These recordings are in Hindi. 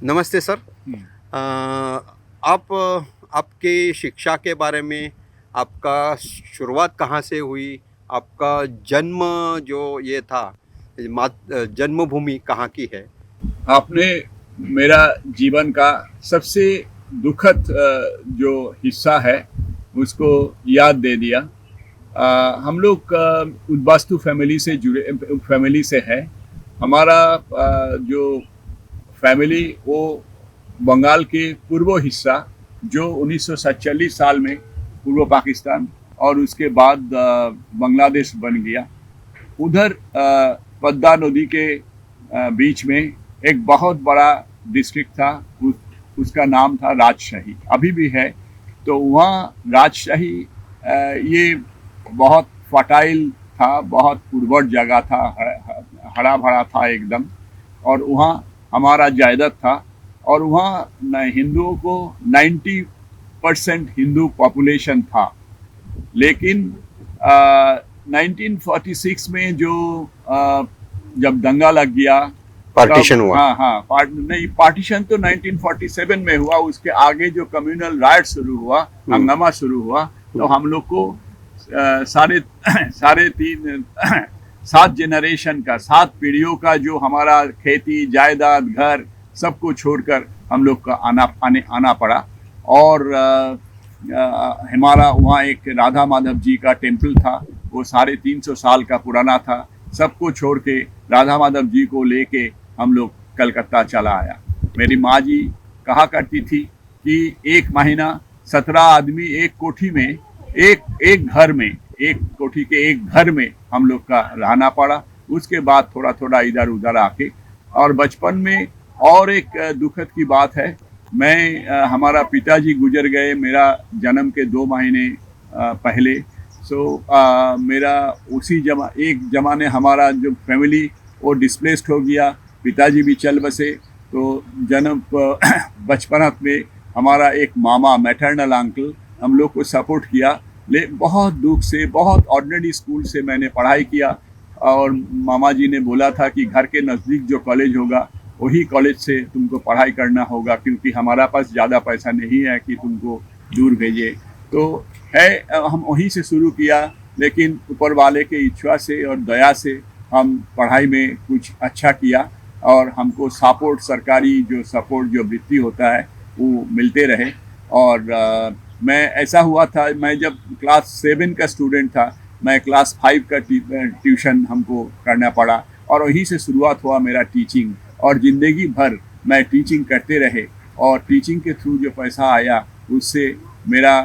नमस्ते सर। अ, आप आपकी शिक्षा के बारे में, आपका शुरुआत कहाँ से हुई? आपका जन्म जो ये था, जन्मभूमि कहाँ की है? आपने मेरा जीवन का सबसे दुखद जो हिस्सा है उसको याद दे दिया। हम लोग उद्वास्तु फैमिली से है। हमारा जो फैमिली वो बंगाल के पूर्व हिस्सा जो 1947 साल में पूर्व पाकिस्तान और उसके बाद बांग्लादेश बन गया, उधर पद्मा नदी के बीच में एक बहुत बड़ा डिस्ट्रिक्ट था। उसका नाम था राजशाही, अभी भी है। तो वहाँ राजशाही ये बहुत फर्टाइल था, बहुत उर्वर जगह था, हरा भरा था एकदम। और वहाँ हमारा जायदाद था और वहाँ हिंदुओं को 90% हिंदू पॉपुलेशन था। लेकिन 1946 में जो जब दंगा लग गया, पार्टीशन हुआ। हाँ, पार्टीशन तो 1947 में हुआ। उसके आगे जो कम्युनल राइट शुरू हुआ, हंगामा शुरू हुआ, तो हम लोग को साढ़े तीन 7 जनरेशन का, 7 पीढ़ियों का जो हमारा खेती जायदाद घर सबको छोड़कर हम लोग का आना पड़ा। और हमारा वहाँ एक राधा माधव जी का टेम्पल था, वो 350 साल का पुराना था। सबको छोड़ के राधा माधव जी को लेके हम लोग कलकत्ता चला आया। मेरी माँ जी कहा करती थी कि 1 महीना 17 आदमी एक कोठी में, एक घर में, एक कोठी के एक घर में हम लोग का रहना पड़ा। उसके बाद थोड़ा थोड़ा इधर उधर आके, और बचपन में और एक दुखद की बात है, हमारा पिताजी गुजर गए मेरा जन्म के 2 महीने पहले। मेरा एक जमाने हमारा जो फैमिली वो डिस्प्लेस्ड हो गया, पिताजी भी चल बसे। तो जन्म बचपन में हमारा एक मामा, मैटरनल अंकल, हम लोग को सपोर्ट किया। बहुत दुख से, बहुत ऑर्डिनरी स्कूल से मैंने पढ़ाई किया। और मामा जी ने बोला था कि घर के नज़दीक जो कॉलेज होगा वही कॉलेज से तुमको पढ़ाई करना होगा, क्योंकि हमारा पास ज़्यादा पैसा नहीं है कि तुमको दूर भेजे। तो हम वहीं से शुरू किया। लेकिन ऊपर वाले के इच्छा से और दया से हम पढ़ाई में कुछ अच्छा किया, और हमको सरकारी जो सपोर्ट जो वृत्ति होता है वो मिलते रहे। और मैं ऐसा हुआ था, मैं जब क्लास 7 का स्टूडेंट था, मैं क्लास 5 का ट्यूशन हमको करना पड़ा। और वहीं से शुरुआत हुआ मेरा टीचिंग, और ज़िंदगी भर मैं टीचिंग करते रहे। और टीचिंग के थ्रू जो पैसा आया उससे मेरा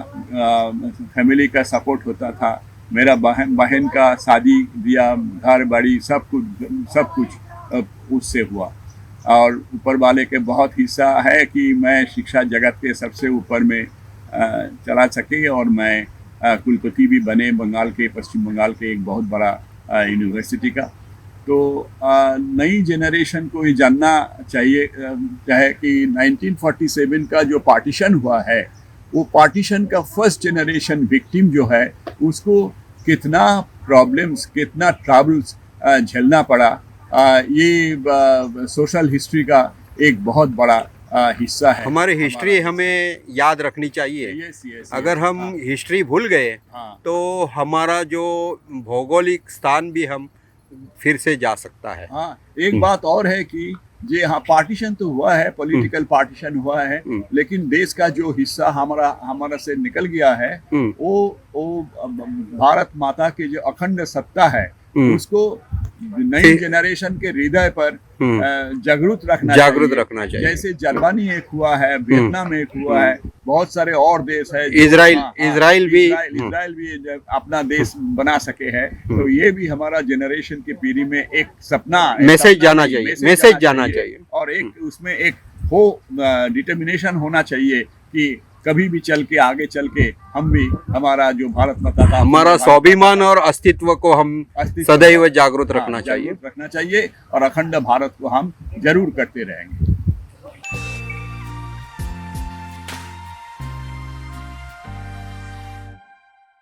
फैमिली का सपोर्ट होता था। मेरा बहन का शादी दिया, घर बाड़ी सब कुछ उससे हुआ। और ऊपर वाले के बहुत हिस्सा है कि मैं शिक्षा जगत के सबसे ऊपर में चला सके, और मैं कुलपति भी बने पश्चिम बंगाल के एक बहुत बड़ा यूनिवर्सिटी का। तो नई जनरेशन को ये जानना चाहिए चाहे कि 1947 का जो पार्टीशन हुआ है, वो पार्टीशन का फर्स्ट जनरेशन विक्टिम जो है उसको कितना प्रॉब्लम्स, कितना ट्रबल्स झेलना पड़ा, ये सोशल हिस्ट्री का एक बहुत बड़ा हिस्सा है। हमारी हिस्ट्री हमें याद रखनी चाहिए। yes, अगर हम हिस्ट्री भूल गए तो हमारा जो भौगोलिक स्थान भी हम फिर से जा सकता है। हाँ, एक बात और है कि जी हाँ, पार्टीशन तो हुआ है, पॉलिटिकल पार्टीशन हुआ है, लेकिन देश का जो हिस्सा हमारा से निकल गया है, वो भारत माता के जो अखंड सत्ता है उसको नई जनरेशन के हृदय पर जागरूक रखना चाहिए। जैसे जर्मनी एक हुआ है, वियतनाम एक हुआ है, बहुत सारे और देश है। इजराइल भी अपना देश बना सके है। तो ये भी हमारा जनरेशन की पीढ़ी में एक सपना, मैसेज जाना चाहिए। और एक उसमें एक डिटर्मिनेशन होना चाहिए कि कभी भी आगे चल के हम भी हमारा जो भारत माता का हमारा स्वाभिमान और अस्तित्व को हम सदैव जागरूक रखना चाहिए और अखंड भारत को हम जरूर करते रहेंगे।